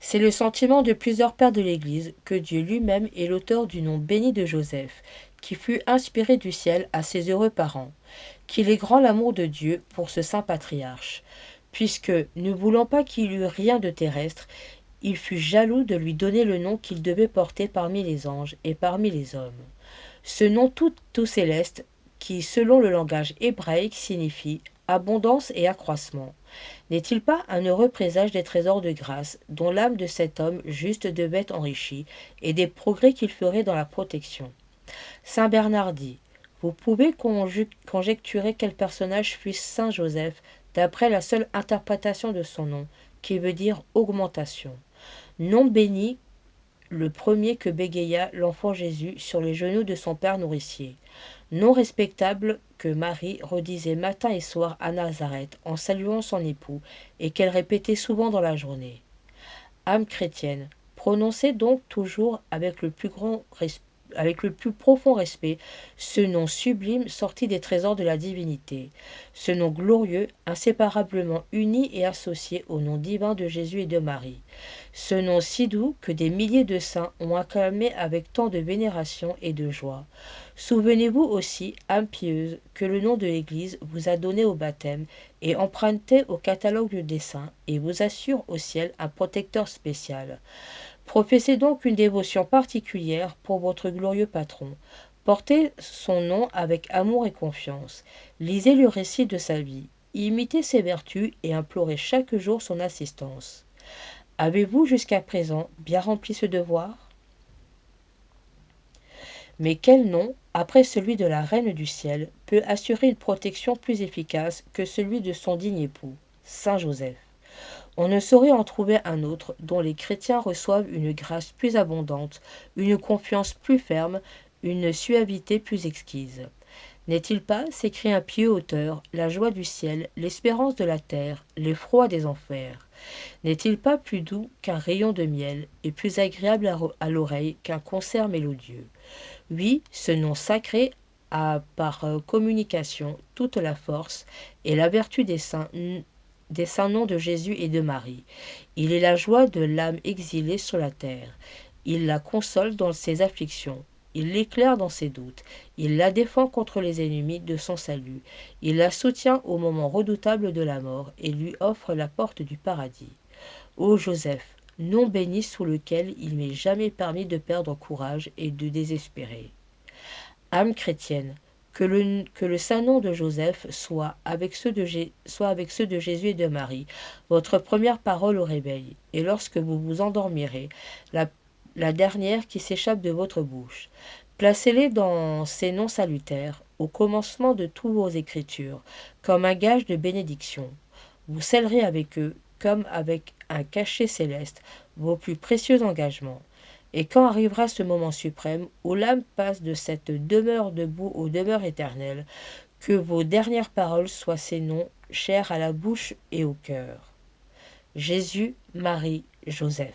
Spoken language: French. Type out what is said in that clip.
C'est le sentiment de plusieurs pères de l'Église que Dieu lui-même est l'auteur du nom béni de Joseph, qui fut inspiré du ciel à ses heureux parents, qu'il est grand l'amour de Dieu pour ce saint patriarche, puisque, ne voulant pas qu'il eût rien de terrestre, il fut jaloux de lui donner le nom qu'il devait porter parmi les anges et parmi les hommes. Ce nom tout céleste, qui, selon le langage hébraïque, signifie abondance et accroissement, n'est-il pas un heureux présage des trésors de grâce dont l'âme de cet homme juste devait être enrichie et des progrès qu'il ferait dans la protection? Saint Bernard dit: vous pouvez conjecturer quel personnage fut Saint Joseph d'après la seule interprétation de son nom, qui veut dire augmentation. Nom béni, le premier que bégaya l'enfant Jésus sur les genoux de son père nourricier. Nom respectable que Marie redisait matin et soir à Nazareth en saluant son époux et qu'elle répétait souvent dans la journée. Âme chrétienne, prononcez donc toujours avec le plus profond respect ce nom sublime sorti des trésors de la divinité, ce nom glorieux, inséparablement uni et associé au nom divin de Jésus et de Marie, ce nom si doux que des milliers de saints ont acclamé avec tant de vénération et de joie. Souvenez-vous aussi, âme pieuse, que le nom de l'Église vous a donné au baptême et emprunté au catalogue des saints et vous assure au ciel un protecteur spécial. Professez donc une dévotion particulière pour votre glorieux patron. Portez son nom avec amour et confiance. Lisez le récit de sa vie. Imitez ses vertus et implorez chaque jour son assistance. Avez-vous jusqu'à présent bien rempli ce devoir? Mais quel nom, après celui de la Reine du ciel, peut assurer une protection plus efficace que celui de son digne époux, Saint Joseph? On ne saurait en trouver un autre dont les chrétiens reçoivent une grâce plus abondante, une confiance plus ferme, une suavité plus exquise. N'est-il pas, s'écrie un pieux auteur, la joie du ciel, l'espérance de la terre, l'effroi des enfers? N'est-il pas plus doux qu'un rayon de miel et plus agréable à l'oreille qu'un concert mélodieux? Oui, ce nom sacré a par communication toute la force et la vertu des saints noms de Jésus et de Marie. Il est la joie de l'âme exilée sur la terre. Il la console dans ses afflictions. Il l'éclaire dans ses doutes. Il la défend contre les ennemis de son salut. Il la soutient au moment redoutable de la mort et lui offre la porte du paradis. Ô Joseph, nom béni sous lequel il m'est jamais permis de perdre courage et de désespérer. Âme chrétienne, que le saint nom de Joseph soit avec ceux de Jésus et de Marie, votre première parole au réveil, et lorsque vous vous endormirez, la dernière qui s'échappe de votre bouche. Placez-les dans ces noms salutaires, au commencement de toutes vos écritures, comme un gage de bénédiction. Vous scellerez avec eux, comme avec un cachet céleste, vos plus précieux engagements. Et quand arrivera ce moment suprême où l'âme passe de cette demeure debout aux demeures éternelles, que vos dernières paroles soient ces noms chers à la bouche et au cœur. Jésus, Marie, Joseph.